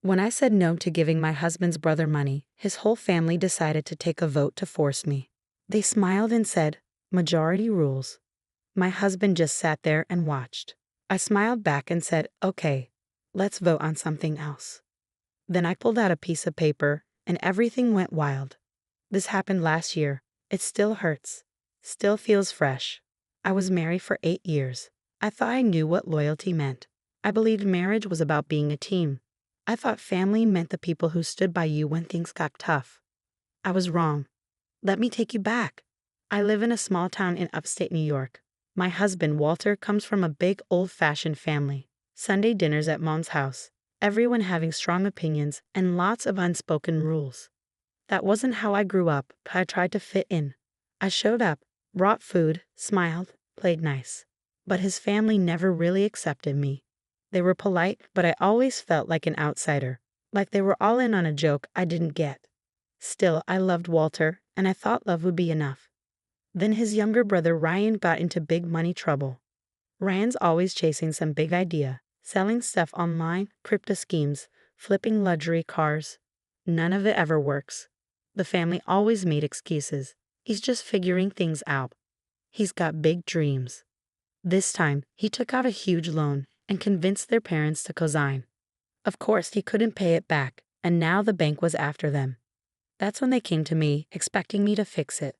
When I said no to giving my husband's brother money, his whole family decided to take a vote to force me. They smiled and said, "Majority rules." My husband just sat there and watched. I smiled back and said, "Okay, let's vote on something else." Then I pulled out a piece of paper, and everything went wild. This happened last year. It still hurts. Still feels fresh. I was married for 8 years. I thought I knew what loyalty meant. I believed marriage was about being a team. I thought family meant the people who stood by you when things got tough. I was wrong. Let me take you back. I live in a small town in upstate New York. My husband, Walter, comes from a big, old-fashioned family. Sunday dinners at Mom's house. Everyone having strong opinions and lots of unspoken rules. That wasn't how I grew up, but I tried to fit in. I showed up, brought food, smiled, played nice. But his family never really accepted me. They were polite, but I always felt like an outsider, like they were all in on a joke I didn't get. Still, I loved Walter, and I thought love would be enough. Then his younger brother Ryan got into big money trouble. Ryan's always chasing some big idea, selling stuff online, crypto schemes, flipping luxury cars. None of it ever works. The family always made excuses. He's just figuring things out. He's got big dreams. This time, he took out a huge loan and convinced their parents to co-sign. Of course, he couldn't pay it back, and now the bank was after them. That's when they came to me, expecting me to fix it.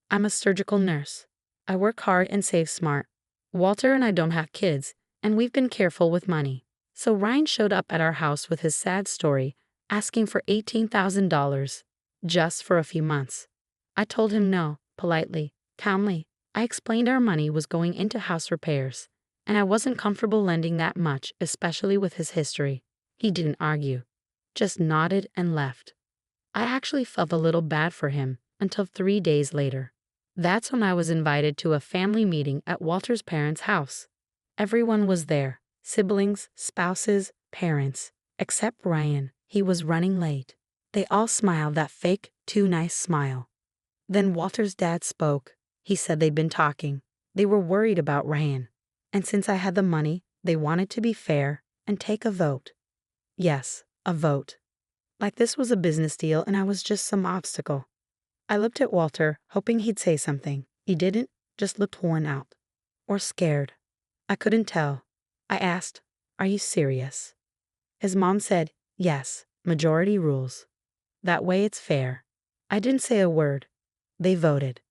I'm a surgical nurse. I work hard and save smart. Walter and I don't have kids, and we've been careful with money. So Ryan showed up at our house with his sad story, asking for $18,000, just for a few months. I told him no, politely, calmly. I explained our money was going into house repairs, and I wasn't comfortable lending that much, especially with his history. He didn't argue, just nodded and left. I actually felt a little bad for him until 3 days later. That's when I was invited to a family meeting at Walter's parents' house. Everyone was there, siblings, spouses, parents, except Ryan. He was running late. They all smiled that fake, too nice smile. Then Walter's dad spoke. He said they'd been talking. They were worried about Ryan. And since I had the money, they wanted to be fair and take a vote. Yes, a vote. Like this was a business deal and I was just some obstacle. I looked at Walter, hoping he'd say something. He didn't, just looked worn out. Or scared. I couldn't tell. I asked, "Are you serious?" His mom said, "Yes, majority rules. That way it's fair." I didn't say a word. They voted.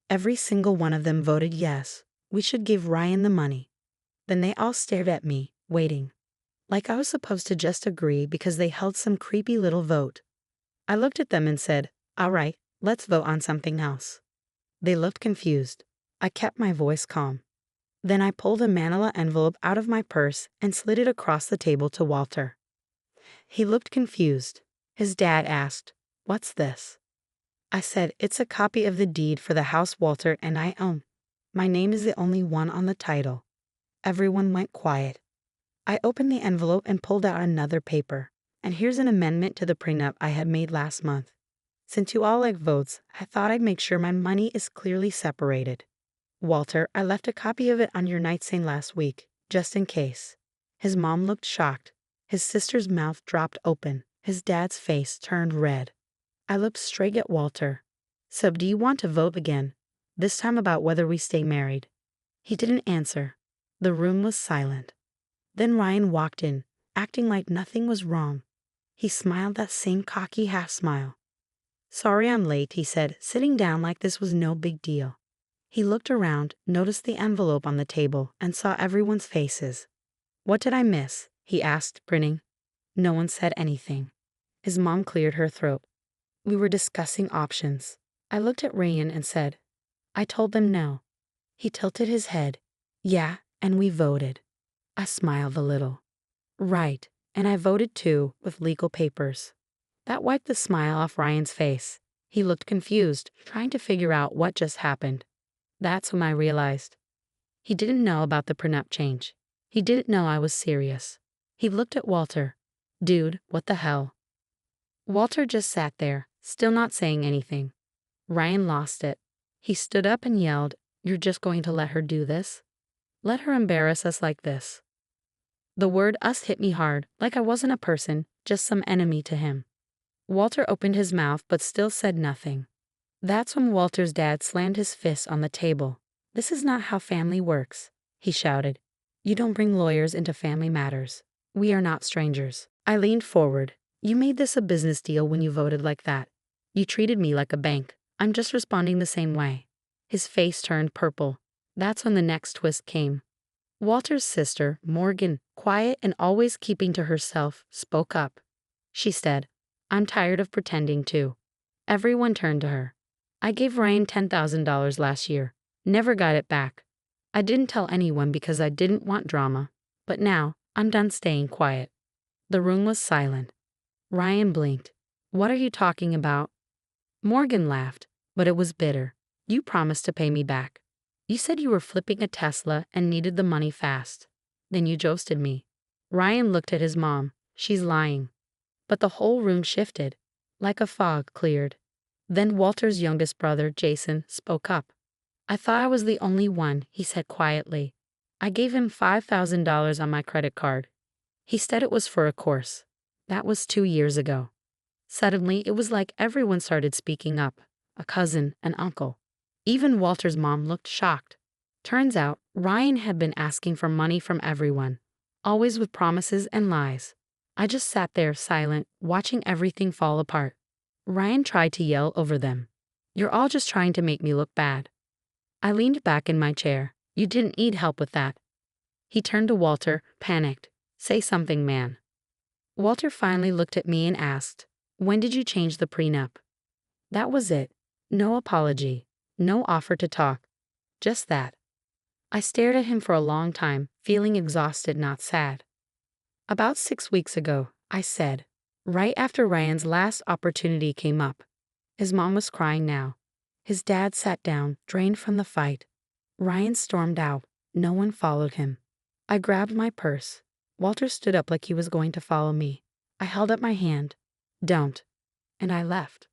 Every single one of them voted yes. We should give Ryan the money. Then they all stared at me, waiting. Like I was supposed to just agree because they held some creepy little vote. I looked at them and said, "All right, let's vote on something else." They looked confused. I kept my voice calm. Then I pulled a manila envelope out of my purse and slid it across the table to Walter. He looked confused. His dad asked, "What's this?" I said, "It's a copy of the deed for the house Walter and I own. My name is the only one on the title." Everyone went quiet. I opened the envelope and pulled out another paper. And here's an amendment to the prenup I had made last month. Since you all like votes, I thought I'd make sure my money is clearly separated. Walter, I left a copy of it on your nightstand last week, just in case. His mom looked shocked. His sister's mouth dropped open. His dad's face turned red. I looked straight at Walter. "So do you want to vote again? This time about whether we stay married?" He didn't answer. The room was silent. Then Ryan walked in, acting like nothing was wrong. He smiled that same cocky half smile. "Sorry I'm late," he said, sitting down like this was no big deal. He looked around, noticed the envelope on the table, and saw everyone's faces. "What did I miss?" he asked, grinning. No one said anything. His mom cleared her throat. "We were discussing options." I looked at Ryan and said, "I told them no." He tilted his head. "Yeah, and we voted." I smiled a little. "Right, and I voted too, with legal papers." That wiped the smile off Ryan's face. He looked confused, trying to figure out what just happened. That's when I realized. He didn't know about the prenup change. He didn't know I was serious. He looked at Walter. "Dude, what the hell?" Walter just sat there, still not saying anything. Ryan lost it. He stood up and yelled, "You're just going to let her do this? Let her embarrass us like this?" The word us hit me hard, like I wasn't a person, just some enemy to him. Walter opened his mouth but still said nothing. That's when Walter's dad slammed his fist on the table. "This is not how family works," he shouted. "You don't bring lawyers into family matters. We are not strangers." I leaned forward. "You made this a business deal when you voted like that. You treated me like a bank. I'm just responding the same way." His face turned purple. That's when the next twist came. Walter's sister, Morgan, quiet and always keeping to herself, spoke up. She said, "I'm tired of pretending too." Everyone turned to her. "I gave Ryan $10,000 last year. Never got it back. I didn't tell anyone because I didn't want drama. But now, I'm done staying quiet." The room was silent. Ryan blinked. "What are you talking about?" Morgan laughed, but it was bitter. "You promised to pay me back. You said you were flipping a Tesla and needed the money fast. Then you ghosted me." Ryan looked at his mom. "She's lying." But the whole room shifted, like a fog cleared. Then Walter's youngest brother, Jason, spoke up. "I thought I was the only one," he said quietly. "I gave him $5,000 on my credit card. He said it was for a course. That was 2 years ago." Suddenly, it was like everyone started speaking up. A cousin, an uncle. Even Walter's mom looked shocked. Turns out, Ryan had been asking for money from everyone, always with promises and lies. I just sat there silent, watching everything fall apart. Ryan tried to yell over them. "You're all just trying to make me look bad." I leaned back in my chair. "You didn't need help with that." He turned to Walter, panicked. "Say something, man." Walter finally looked at me and asked, "When did you change the prenup?" That was it. No apology. No offer to talk. Just that. I stared at him for a long time, feeling exhausted, not sad. "About 6 weeks ago," I said, right after Ryan's last opportunity came up. His mom was crying now. His dad sat down, drained from the fight. Ryan stormed out. No one followed him. I grabbed my purse. Walter stood up like he was going to follow me. I held up my hand. "Don't." And I left.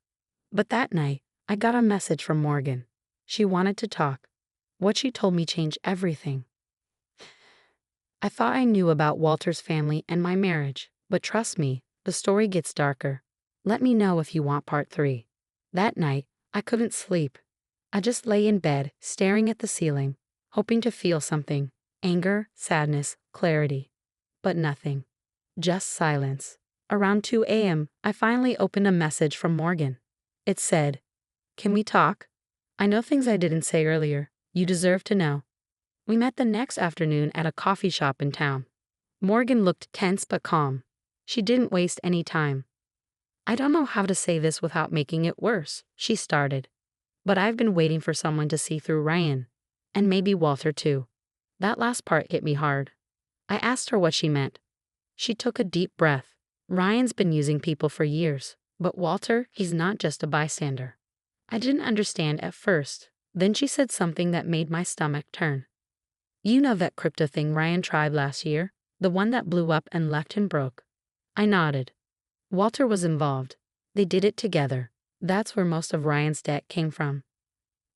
But that night, I got a message from Morgan. She wanted to talk. What she told me changed everything. I thought I knew about Walter's family and my marriage, but trust me, the story gets darker. Let me know if you want part 3. That night, I couldn't sleep. I just lay in bed, staring at the ceiling, hoping to feel something. Anger, sadness, clarity. But nothing. Just silence. Around 2 a.m., I finally opened a message from Morgan. It said, "Can we talk? I know things I didn't say earlier. You deserve to know." We met the next afternoon at a coffee shop in town. Morgan looked tense but calm. She didn't waste any time. "I don't know how to say this without making it worse," she started. "But I've been waiting for someone to see through Ryan. And maybe Walter too." That last part hit me hard. I asked her what she meant. She took a deep breath. "Ryan's been using people for years. But Walter, he's not just a bystander." I didn't understand at first. Then she said something that made my stomach turn. "You know that crypto thing Ryan tried last year? The one that blew up and left him broke?" I nodded. "Walter was involved. They did it together. That's where most of Ryan's debt came from."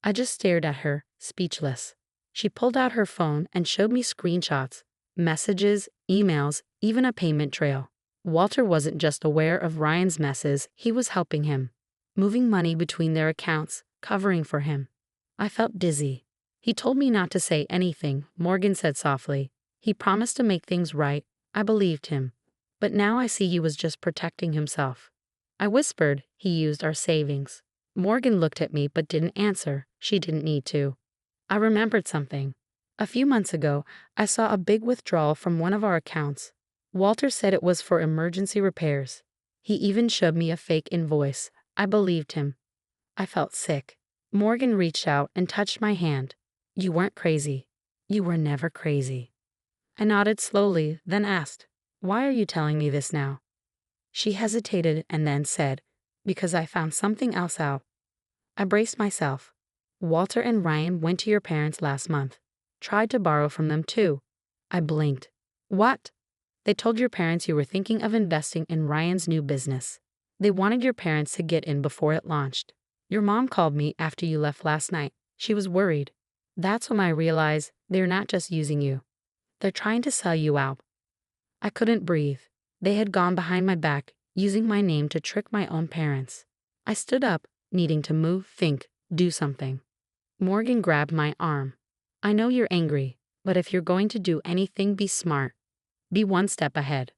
I just stared at her, speechless. She pulled out her phone and showed me screenshots, messages, emails, even a payment trail. Walter wasn't just aware of Ryan's messes, he was helping him. Moving money between their accounts, covering for him. I felt dizzy. "He told me not to say anything," Morgan said softly. "He promised to make things right." I believed him. But now I see he was just protecting himself. I whispered, "He used our savings." Morgan looked at me but didn't answer. She didn't need to. I remembered something. A few months ago, I saw a big withdrawal from one of our accounts. Walter said it was for emergency repairs. He even showed me a fake invoice. I believed him. I felt sick. Morgan reached out and touched my hand. "You weren't crazy. You were never crazy." I nodded slowly, then asked, "Why are you telling me this now?" She hesitated and then said, "Because I found something else out." I braced myself. "Walter and Ryan went to your parents last month. Tried to borrow from them too." I blinked. "What?" "They told your parents you were thinking of investing in Ryan's new business. They wanted your parents to get in before it launched. Your mom called me after you left last night. She was worried. That's when I realized they're not just using you. They're trying to sell you out." I couldn't breathe. They had gone behind my back, using my name to trick my own parents. I stood up, needing to move, think, do something. Morgan grabbed my arm. I know you're angry, but if you're going to do anything, be smart. Be one step ahead.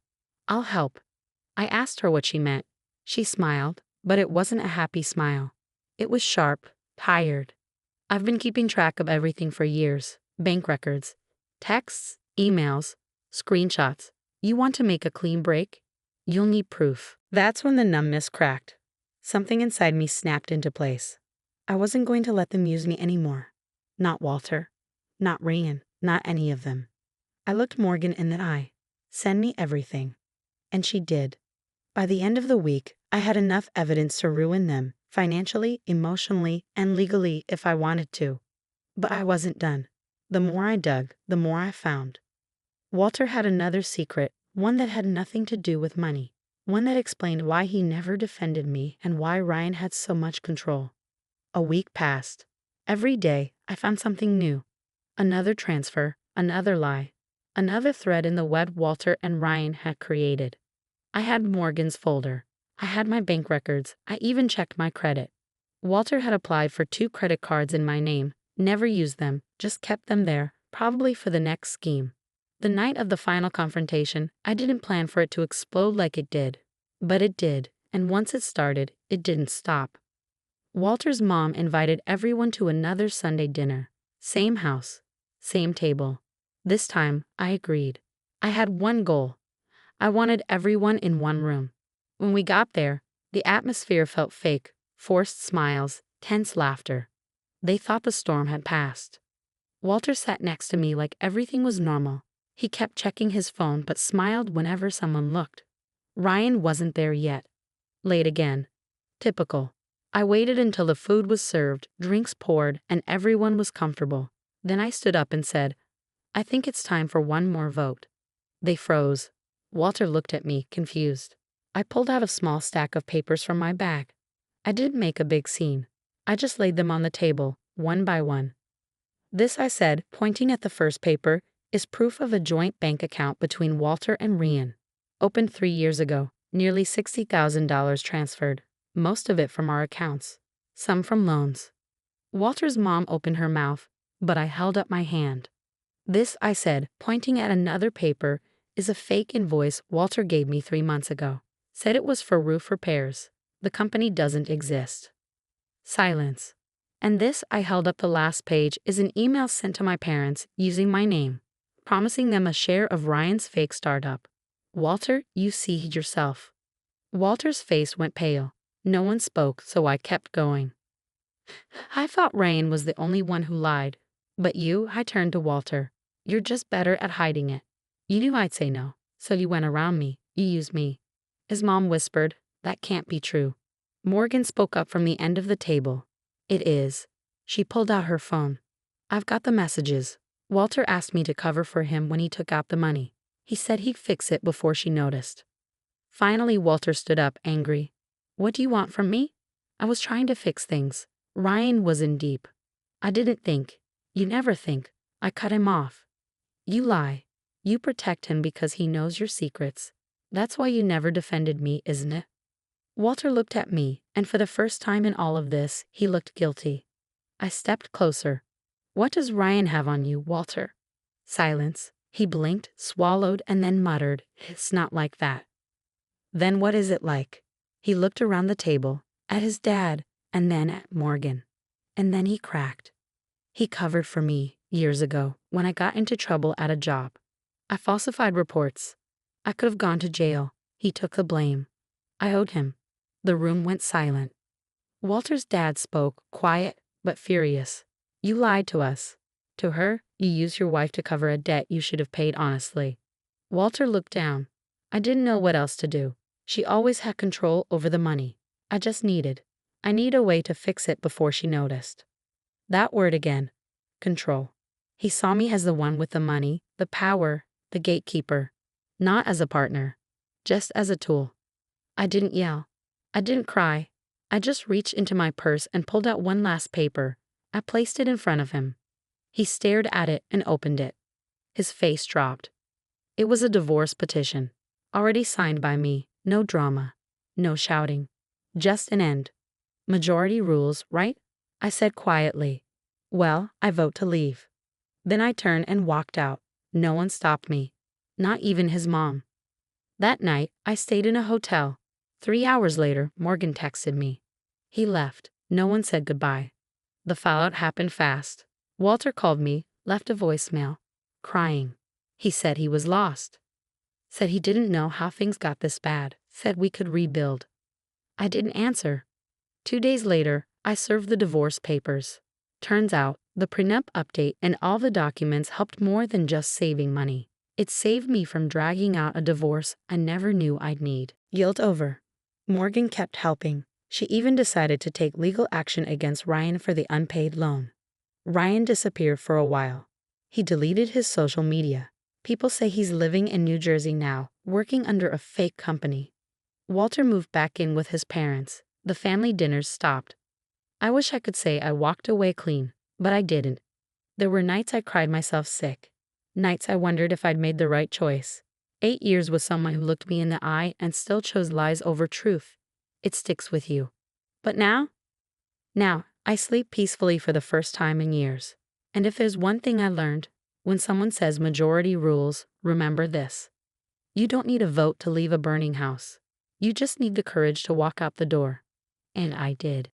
I'll help. I asked her what she meant. She smiled, but it wasn't a happy smile. It was sharp, tired. I've been keeping track of everything for years. Bank records, texts, emails, screenshots. You want to make a clean break? You'll need proof. That's when the numbness cracked. Something inside me snapped into place. I wasn't going to let them use me anymore. Not Walter. Not Ryan. Not any of them. I looked Morgan in the eye. Send me everything. And she did. By the end of the week, I had enough evidence to ruin them, financially, emotionally, and legally if I wanted to. But I wasn't done. The more I dug, the more I found. Walter had another secret, one that had nothing to do with money. One that explained why he never defended me and why Ryan had so much control. A week passed. Every day, I found something new. Another transfer, another lie, another thread in the web Walter and Ryan had created. I had Morgan's folder. I had my bank records. I even checked my credit. Walter had applied for 2 credit cards in my name, never used them, just kept them there, probably for the next scheme. The night of the final confrontation, I didn't plan for it to explode like it did. But it did, and once it started, it didn't stop. Walter's mom invited everyone to another Sunday dinner. Same house, same table. This time, I agreed. I had one goal. I wanted everyone in one room. When we got there, the atmosphere felt fake, forced smiles, tense laughter. They thought the storm had passed. Walter sat next to me like everything was normal. He kept checking his phone but smiled whenever someone looked. Ryan wasn't there yet. Late again. Typical. I waited until the food was served, drinks poured, and everyone was comfortable. Then I stood up and said, I think it's time for one more vote. They froze. Walter looked at me, confused. I pulled out a small stack of papers from my bag. I didn't make a big scene. I just laid them on the table, one by one. This, I said, pointing at the first paper, is proof of a joint bank account between Walter and Ryan. Opened 3 years ago, nearly $60,000 transferred, most of it from our accounts, some from loans. Walter's mom opened her mouth, but I held up my hand. This, I said, pointing at another paper, is a fake invoice Walter gave me 3 months ago. Said it was for roof repairs. The company doesn't exist. Silence. And this, I held up the last page, is an email sent to my parents using my name, promising them a share of Ryan's fake startup. Walter, you see yourself. Walter's face went pale. No one spoke, so I kept going. I thought Ryan was the only one who lied. But you, I turned to Walter. You're just better at hiding it. You knew I'd say no, so you went around me. You used me. His mom whispered, that can't be true. Morgan spoke up from the end of the table. It is. She pulled out her phone. I've got the messages. Walter asked me to cover for him when he took out the money. He said he'd fix it before she noticed. Finally, Walter stood up, angry. What do you want from me? I was trying to fix things. Ryan was in deep. I didn't think. You never think. I cut him off. You lie. You protect him because he knows your secrets. That's why you never defended me, isn't it? Walter looked at me, and for the first time in all of this, he looked guilty. I stepped closer. What does Ryan have on you, Walter? Silence. He blinked, swallowed, and then muttered, It's not like that. Then what is it like? He looked around the table, at his dad, and then at Morgan. And then he cracked. He covered for me, years ago, when I got into trouble at a job. I falsified reports. I could have gone to jail. He took the blame. I owed him. The room went silent. Walter's dad spoke, quiet but furious. You lied to us. To her, you used your wife to cover a debt you should have paid honestly. Walter looked down. I didn't know what else to do. She always had control over the money. I need a way to fix it before she noticed. That word again. Control. He saw me as the one with the money, the power, the gatekeeper. Not as a partner. Just as a tool. I didn't yell. I didn't cry. I just reached into my purse and pulled out one last paper. I placed it in front of him. He stared at it and opened it. His face dropped. It was a divorce petition. Already signed by me, no drama. No shouting. Just an end. Majority rules, right? I said quietly. Well, I vote to leave. Then I turned and walked out. No one stopped me. Not even his mom. That night, I stayed in a hotel. 3 hours later, Morgan texted me. He left. No one said goodbye. The fallout happened fast. Walter called me, left a voicemail. Crying. He said he was lost. Said he didn't know how things got this bad. Said we could rebuild. I didn't answer. 2 days later, I served the divorce papers. Turns out, the prenup update and all the documents helped more than just saving money. It saved me from dragging out a divorce I never knew I'd need. Guilt over. Morgan kept helping. She even decided to take legal action against Ryan for the unpaid loan. Ryan disappeared for a while. He deleted his social media. People say he's living in New Jersey now, working under a fake company. Walter moved back in with his parents. The family dinners stopped. I wish I could say I walked away clean, but I didn't. There were nights I cried myself sick. Nights I wondered if I'd made the right choice. 8 years with someone who looked me in the eye and still chose lies over truth. It sticks with you. But now, I sleep peacefully for the first time in years. And if there's one thing I learned, when someone says majority rules, remember this. You don't need a vote to leave a burning house. You just need the courage to walk out the door. And I did.